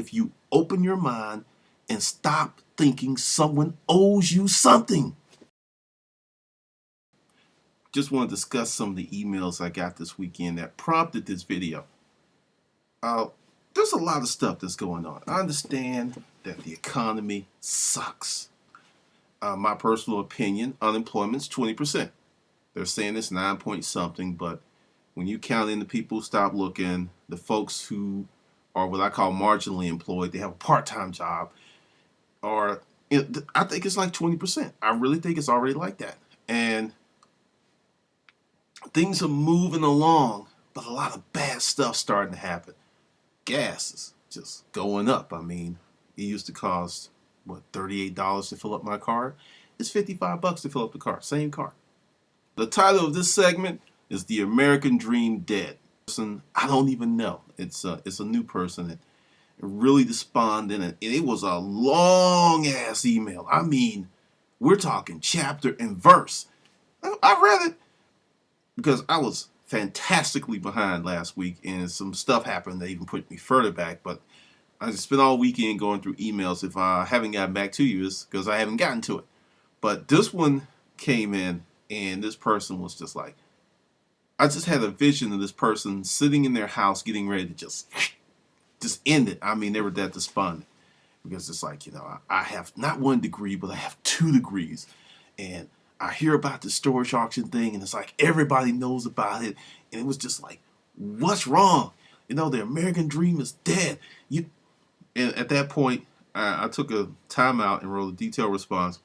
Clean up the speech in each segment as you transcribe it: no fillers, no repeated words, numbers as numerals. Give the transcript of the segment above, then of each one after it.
if you open your mind and stop thinking someone owes you something. Just want to discuss some of the emails I got this weekend that prompted this video. There's a lot of stuff that's going on. I understand that the economy sucks. My personal opinion, unemployment's 20%. They're saying it's 9 point something, but when you count in the people who stop looking, the folks who are what I call marginally employed, they have a part-time job, or I think it's like 20%. I really think it's already like that. And things are moving along, but a lot of bad stuff starting to happen. Gas is just going up. I mean, it used to cost, what, $38 to fill up my car? It's $55 to fill up the car, same car. The title of this segment is The American Dream Dead. I don't even know. It's a new person that really despondent, and it was a long ass email. I mean, we're talking chapter and verse. I read it because I was fantastically behind last week, and some stuff happened that even put me further back. But I just spent all weekend going through emails. If I haven't gotten back to you, it's because I haven't gotten to it. But this one came in, and this person was just like, I just had a vision of this person sitting in their house getting ready to just end it. I mean, they were that despondent because it's like, I have not 1 degree, but I have 2 degrees. And I hear about the storage auction thing, and it's like everybody knows about it. And it was just like, what's wrong? The American dream is dead. And at that point, I took a time out and wrote a detailed response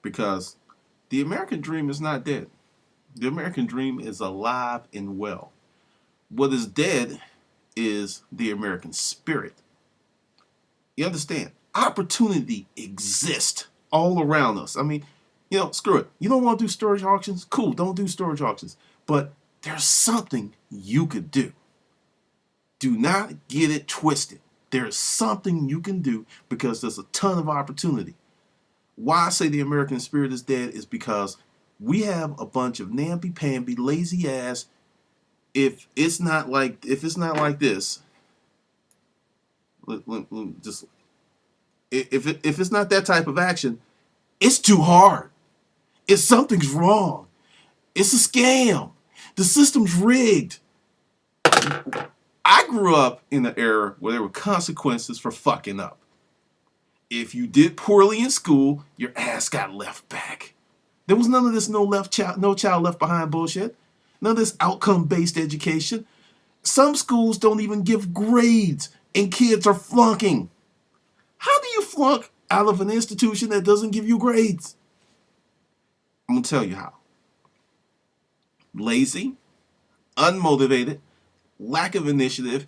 because the American dream is not dead. The American dream is alive and well. What is dead is the American spirit. You understand? Opportunity exists all around us. I mean, screw it. You don't want to do storage auctions? Cool, don't do storage auctions. But there's something you could do. Do not get it twisted. There's something you can do because there's a ton of opportunity. Why I say the American spirit is dead is because we have a bunch of namby-pamby, lazy ass. If it's not like this, just if it's not that type of action, it's too hard. If something's wrong, it's a scam. The system's rigged. I grew up in an era where there were consequences for fucking up. If you did poorly in school, your ass got left back. There was none of this no child left behind bullshit. None of this outcome-based education. Some schools don't even give grades, and kids are flunking. How do you flunk out of an institution that doesn't give you grades? I'm going to tell you how. Lazy, unmotivated, lack of initiative,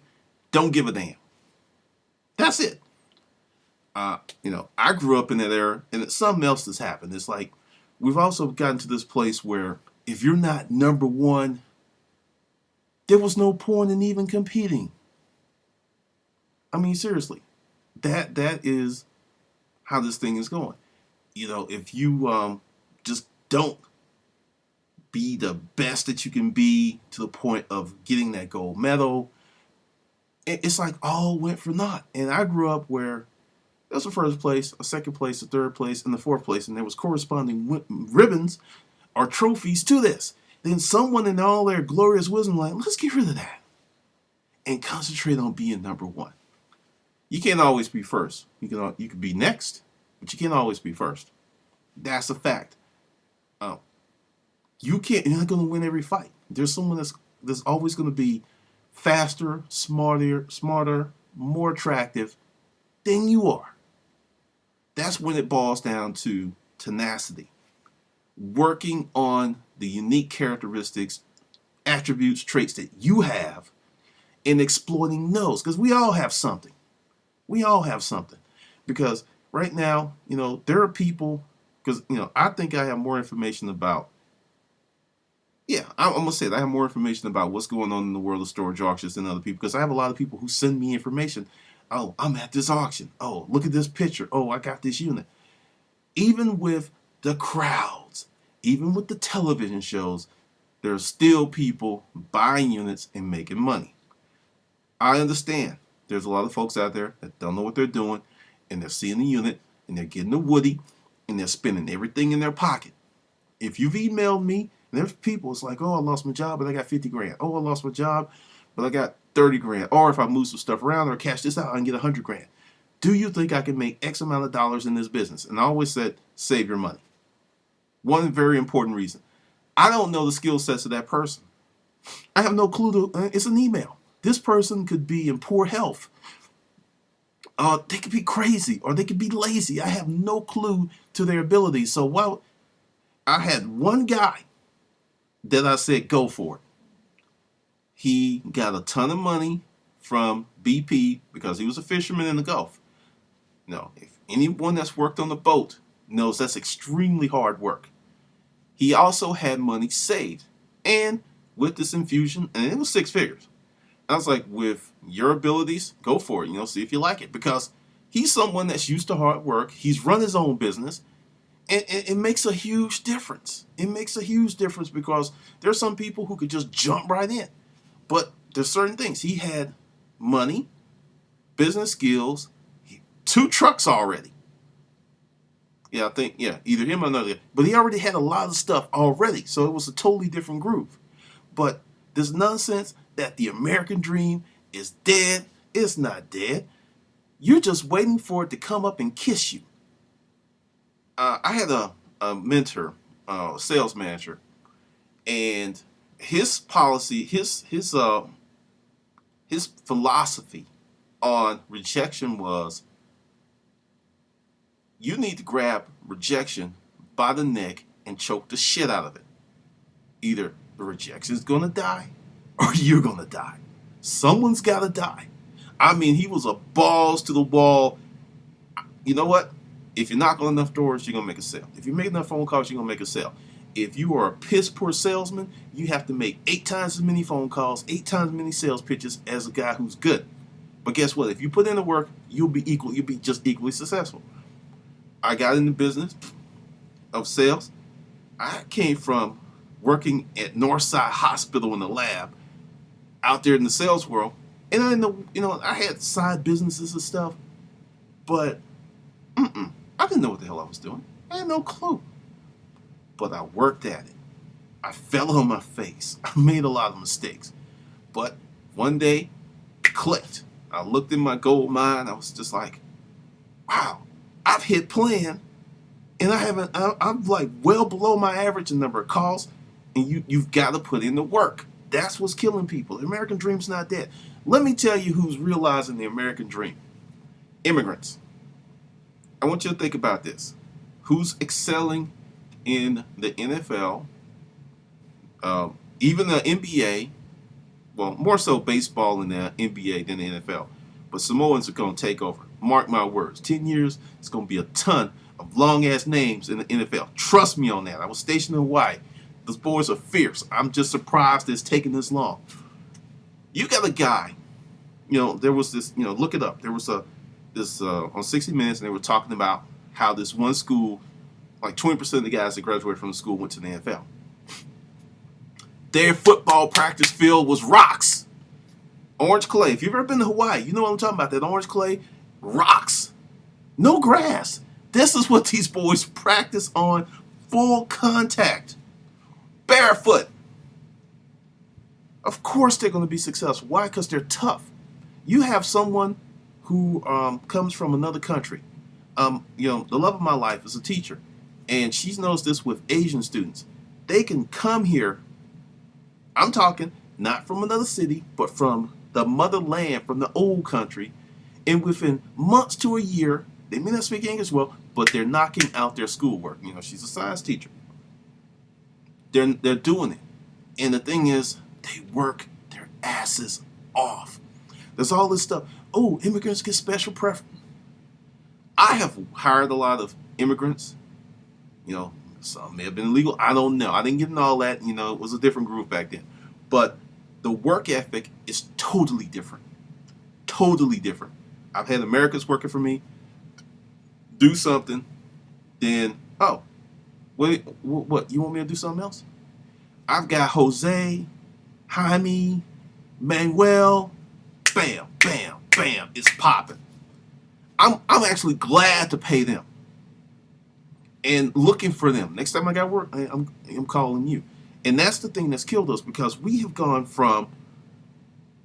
don't give a damn. That's it. I grew up in that era, and it's something else that's happened. It's like, we've also gotten to this place where if you're not number one, there was no point in even competing. I mean, seriously, that is how this thing is going. If you just don't be the best that you can be to the point of getting that gold medal, it's like all went for naught. And I grew up where there was a first place, a second place, a third place, and the fourth place, and there was corresponding ribbons or trophies to this. Then someone in all their glorious wisdom like, let's get rid of that and concentrate on being number one. You can't always be first. You can be next, but you can't always be first. That's a fact. You're not going to win every fight. There's someone that's always going to be faster, smarter, more attractive than you are. That's when it boils down to tenacity. Working on the unique characteristics, attributes, traits that you have, and exploiting those. Because we all have something. We all have something. Because right now, there are people, because, I think I have more information about, I'm going to say that I have more information about what's going on in the world of storage auctions than other people. Because I have a lot of people who send me information. Oh, I'm at this auction. Oh, look at this picture. Oh, I got this unit. Even with the crowds, even with the television shows, there's still people buying units and making money. I understand there's a lot of folks out there that don't know what they're doing, and they're seeing the unit, and they're getting the woody, and they're spending everything in their pocket. If you've emailed me, and there's people, it's like, oh, I lost my job, but I got 50 grand. Oh, I lost my job, but I got 30 grand. Or if I move some stuff around or cash this out, I can get 100 grand. Do you think I can make X amount of dollars in this business? And I always said, save your money. One very important reason. I don't know the skill sets of that person. I have no clue. It's an email. This person could be in poor health. They could be crazy or they could be lazy. I have no clue to their abilities. So while I had one guy that I said, go for it. He got a ton of money from BP because he was a fisherman in the Gulf. No, if anyone that's worked on the boat knows that's extremely hard work. He also had money saved. And with this infusion, and it was 6 figures. I was like, with your abilities, go for it. See if you like it. Because he's someone that's used to hard work. He's run his own business. And it makes a huge difference. It makes a huge difference because there's some people who could just jump right in. But there's certain things. He had money, business skills, 2 trucks already. Yeah, I think, either him or another. But he already had a lot of stuff already. So it was a totally different groove. But this nonsense that the American dream is dead, it's not dead. You're just waiting for it to come up and kiss you. I had a mentor, sales manager, and his policy, his philosophy on rejection was, you need to grab rejection by the neck and choke the shit out of it. Either the rejection is going to die or you're going to die. Someone's got to die. I mean, he was a balls to the wall. You know what? If you knock on enough doors, you're going to make a sale. If you make enough phone calls, you're going to make a sale. If you are a piss poor salesman, you have to make 8 times as many phone calls, 8 times as many sales pitches as a guy who's good. But guess what? If you put in the work, you'll be just equally successful. I got in the business of sales. I came from working at Northside Hospital in the lab out there in the sales world. And I had side businesses and stuff, but I didn't know what the hell I was doing. I had no clue. But I worked at it. I fell on my face. I made a lot of mistakes. But one day, it clicked. I looked in my gold mine. I was just like, wow, I've hit plan. And I'm like well below my average in number of calls. And you've got to put in the work. That's what's killing people. The American dream's not dead. Let me tell you who's realizing the American dream. Immigrants. I want you to think about this. Who's excelling in the NFL, even the NBA, well, more so baseball in the NBA than the NFL. But Samoans are going to take over. Mark my words. 10 years, it's going to be a ton of long-ass names in the NFL. Trust me on that. I was stationed in Hawaii. Those boys are fierce. I'm just surprised it's taking this long. You got a guy, there was this, look it up. There was this on 60 Minutes, and they were talking about how this one school, like 20% of the guys that graduated from the school went to the NFL. Their football practice field was rocks. Orange clay. If you've ever been to Hawaii, you know what I'm talking about. That orange clay, rocks. No grass. This is what these boys practice on, full contact. Barefoot. Of course they're going to be successful. Why? Because they're tough. You have someone who comes from another country. The love of my life is a teacher. And she's noticed this with Asian students. They can come here, I'm talking not from another city, but from the motherland, from the old country. And within months to a year, they may not speak English well, but they're knocking out their schoolwork. She's a science teacher. They're doing it. And the thing is, they work their asses off. There's all this stuff. Oh, immigrants get special preference. I have hired a lot of immigrants. Some may have been illegal. I don't know. I didn't get into all that. It was a different group back then. But the work ethic is totally different. Totally different. I've had Americans working for me do something, then, oh, wait, what? You want me to do something else? I've got Jose, Jaime, Manuel, bam, bam. bam, it's popping. I'm actually glad to pay them and looking for them. Next time I got work, I'm calling you. And that's the thing that's killed us, because we have gone from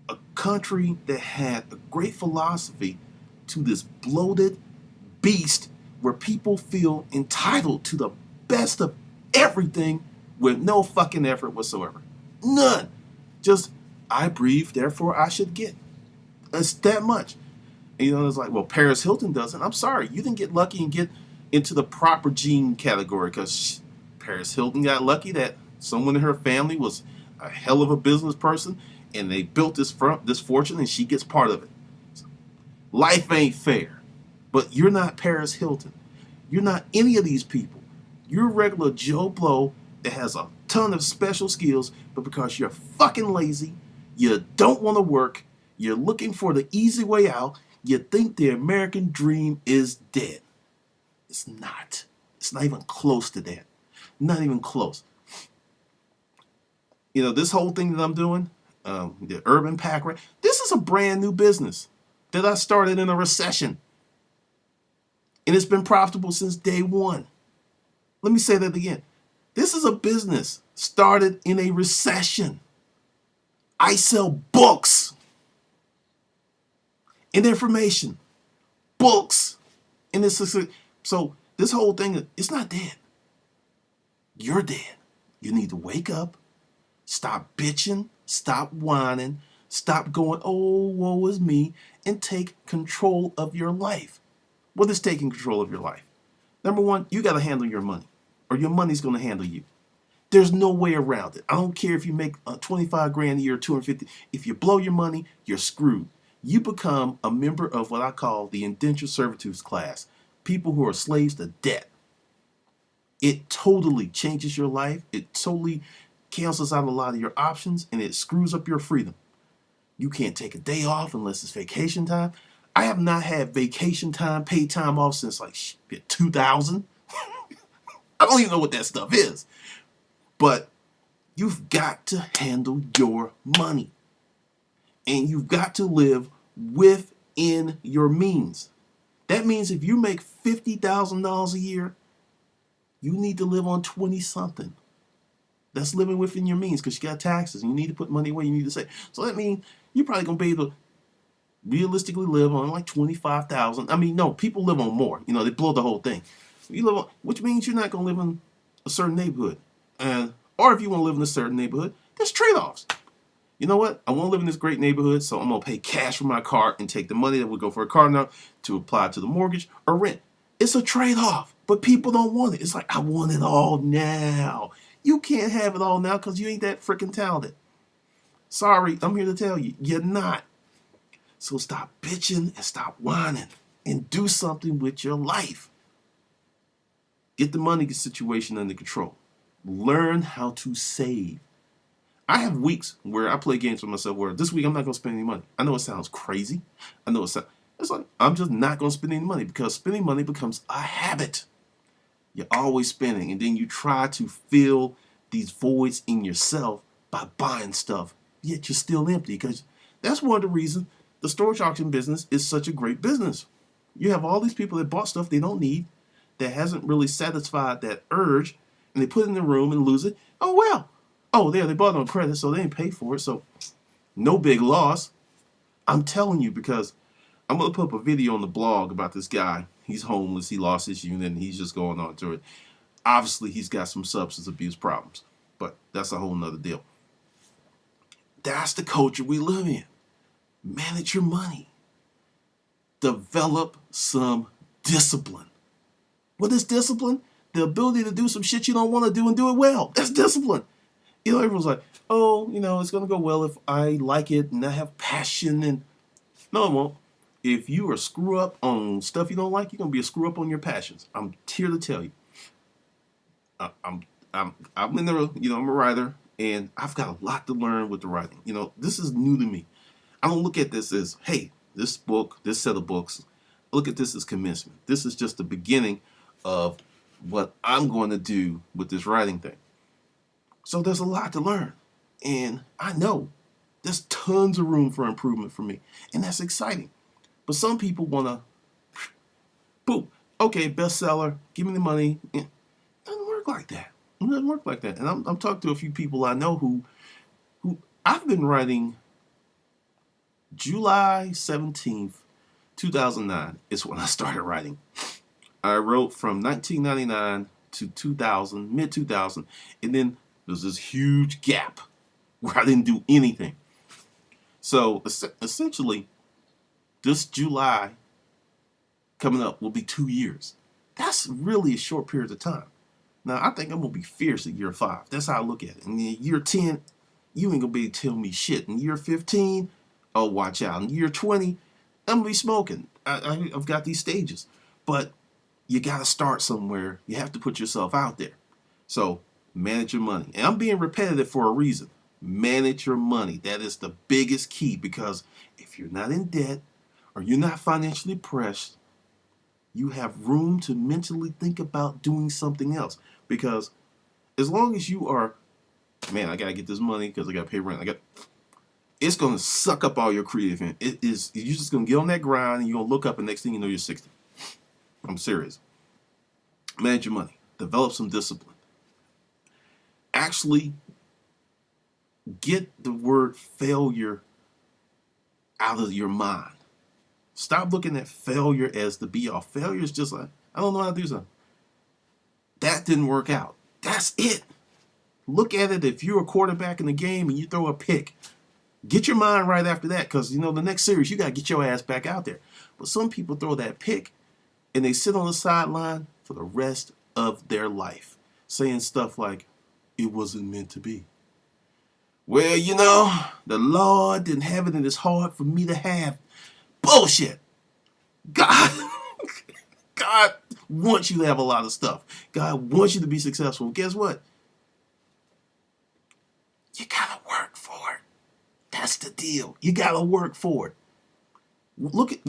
a country that had a great philosophy to this bloated beast where people feel entitled to the best of everything with no fucking effort whatsoever. None. Just, I breathe, therefore I should get. It's that much. And, it's like, well, Paris Hilton doesn't. I'm sorry, you didn't get lucky and get into the proper gene category, because Paris Hilton got lucky that someone in her family was a hell of a business person, and they built this fortune, and she gets part of it. Life ain't fair. But you're not Paris Hilton. You're not any of these people. You're a regular Joe Blow that has a ton of special skills, but because you're fucking lazy, you don't want to work, you're looking for the easy way out, you think the American dream is dead. It's not. It's not even close to that. Not even close. This whole thing that I'm doing, the Urban Pack, right? This is a brand new business that I started in a recession. And it's been profitable since day one. Let me say that again. This is a business started in a recession. I sell books and information. Books. And so this whole thing, it's not dead. You're dead. You need to wake up, stop bitching, stop whining, stop going, oh, woe is me, and take control of your life. What is taking control of your life? Number one, you got to handle your money, or your money's going to handle you. There's no way around it. I don't care if you make 25 grand a year, 250. If you blow your money, you're screwed. You become a member of what I call the Indentured servitude class. People who are slaves to debt. It totally changes your life. It totally cancels out a lot of your options, and it screws up your freedom. You can't take a day off unless it's vacation time. I have not had vacation time, paid time off since like 2000. I don't even know what that stuff is. But you've got to handle your money. And you've got to live within your means. That means if you make $50,000 a year, you need to live on 20 something. That's living within your means, because you got taxes and you need to put money away, you need to save. So that means you're probably going to be able to realistically live on like 25,000. I mean, no, people live on more. They blow the whole thing. You live on, which means you're not going to live in a certain neighborhood. Or if you want to live in a certain neighborhood, there's trade-offs. You know what? I want to live in this great neighborhood, so I'm going to pay cash for my car and take the money that would go for a car now to apply to the mortgage or rent. It's a trade-off, but people don't want it. It's like, I want it all now. You can't have it all now because you ain't that freaking talented. Sorry, I'm here to tell you, you're not. So stop bitching and stop whining and do something with your life. Get the money situation under control. Learn how to save. I have weeks where I play games with myself where this week I'm not going to spend any money. I know it sounds crazy. I know it's like I'm just not going to spend any money, because spending money becomes a habit. You're always spending, and then you try to fill these voids in yourself by buying stuff, yet you're still empty, because that's one of the reasons the storage auction business is such a great business. You have all these people that bought stuff they don't need, that hasn't really satisfied that urge, and they put it in the room and lose it. Oh, well. Oh, they bought it on credit, so they didn't pay for it, so no big loss. I'm telling you, because I'm going to put up a video on the blog about this guy. He's homeless, he lost his unit, and he's just going on to it. Obviously, he's got some substance abuse problems, but that's a whole nother deal. That's the culture we live in. Manage your money. Develop some discipline. What is discipline? The ability to do some shit you don't want to do and do it well. That's discipline. Everyone's like, oh, it's going to go well if I like it and I have passion. And no, it won't. If you are screw up on stuff you don't like, you're going to be a screw up on your passions. I'm here to tell you. I'm in the, I'm a writer, and I've got a lot to learn with the writing. This is new to me. I don't look at this as, hey, this book, this set of books, I look at this as commencement. This is just the beginning of what I'm going to do with this writing thing. So there's a lot to learn. And I know there's tons of room for improvement for me. And that's exciting. But some people want to, boom, okay, bestseller, give me the money. It doesn't work like that. It doesn't work like that. And I'm talking to a few people I know who I've been writing July 17th, 2009 is when I started writing. I wrote from 1999 to 2000, mid 2000, and then there's this huge gap where I didn't do anything. So essentially, this July coming up will be 2 years. That's really a short period of time. Now, I think I'm going to be fierce at year 5. That's how I look at it. In year 10, you ain't going to be able to tell me shit. In year 15, oh, watch out. In year 20, I'm going to be smoking. I've got these stages. But you got to start somewhere. You have to put yourself out there. So manage your money. And I'm being repetitive for a reason. Manage your money. That is the biggest key, because if you're not in debt or you're not financially pressed, you have room to mentally think about doing something else. Because as long as you are, man, I got to get this money because I got to pay rent. It's going to suck up all your creative energy. You're just going to get on that grind and you're going to look up and next thing you know, you're 60. I'm serious. Manage your money. Develop some discipline. Actually get the word failure out of your mind. Stop looking at failure as the be all. Failure is just like, I don't know how to do something. That didn't work out. That's it. Look at it, if you're a quarterback in the game and you throw a pick, get your mind right after that, because the next series you got to get your ass back out there. But some people throw that pick and they sit on the sideline for the rest of their life saying stuff like, it wasn't meant to be. Well, the Lord didn't have it in his heart for me to have. Bullshit. God wants you to have a lot of stuff. God wants you to be successful. Guess what? You gotta work for it. That's the deal. You gotta work for it. Look at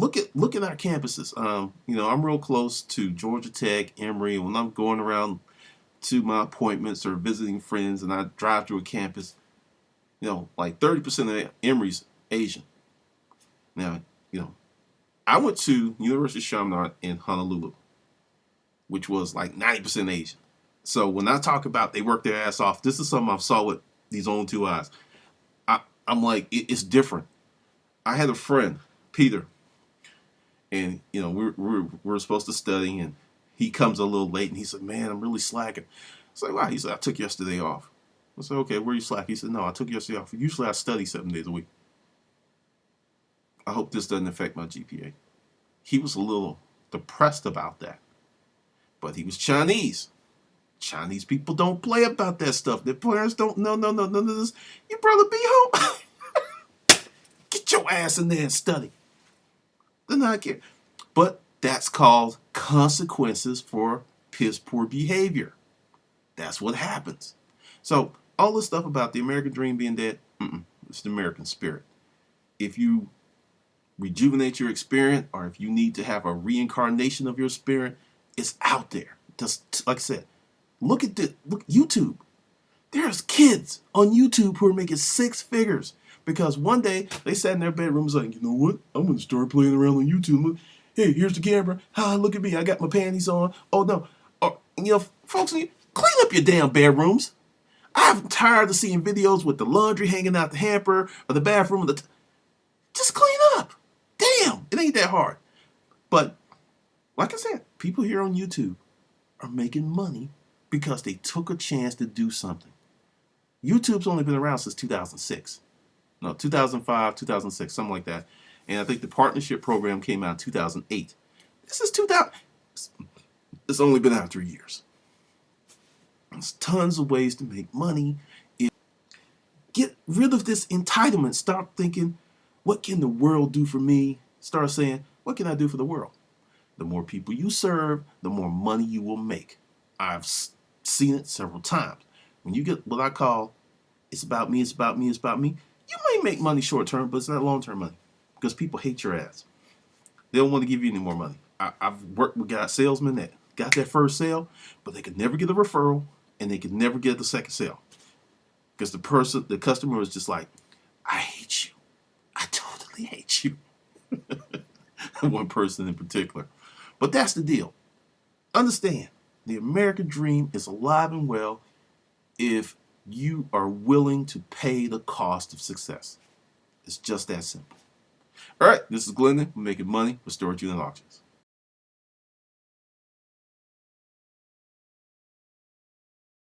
our campuses. I'm real close to Georgia Tech, Emory. When I'm going around to my appointments or visiting friends and I drive through a campus, like 30% of Emory's Asian. Now, I went to University of Chaminade in Honolulu, which was like 90% Asian. So when I talk about they work their ass off, this is something I've saw with these own two eyes. I'm like, it's different. I had a friend, Peter, and we're supposed to study, and he comes a little late, and he said, "Man, I'm really slacking." I was like, "Wow?" He said, "I took yesterday off." I said, "Okay, where are you slack?" He said, "No, I took yesterday off. Usually I study 7 days a week. I hope this doesn't affect my GPA." He was a little depressed about that, but he was Chinese. Chinese people don't play about that stuff. Their parents don't. No. This. Your brother be home. Get your ass in there and study. They're not care. But that's called consequences for piss poor behavior. That's what happens. So all this stuff about the American dream being dead, it's the American spirit. If you rejuvenate your experience, or if you need to have a reincarnation of your spirit, it's out there. Just like I said, look YouTube. There's kids on YouTube who are making 6 figures because one day they sat in their bedrooms like, you know what? I'm going to start playing around on YouTube. Look, hey, here's the camera. Look at me. I got my panties on. Oh, no. Folks, clean up your damn bedrooms. I'm tired of seeing videos with the laundry hanging out the hamper or the bathroom. Just clean up. Damn, it ain't that hard. But like I said, people here on YouTube are making money because they took a chance to do something. YouTube's only been around since 2006. No, 2005, 2006, something like that. And I think the partnership program came out in 2008. This is 2000. It's only been out 3 years. There's tons of ways to make money. Get rid of this entitlement. Start thinking, what can the world do for me? Start saying, what can I do for the world? The more people you serve, the more money you will make. I've seen it several times. When you get what I call, it's about me, it's about me, it's about me, you may make money short term, but it's not long term money because people hate your ass. They don't want to give you any more money. I've worked with salesmen that got that first sale, but they could never get a referral and they could never get the second sale because the customer was just like, I hate you. I totally hate you. one person in particular. But that's the deal. Understand, the American dream is alive and well if you are willing to pay the cost of success. It's just that simple. All right, this is Glendon. We're making money with storage unit auctions.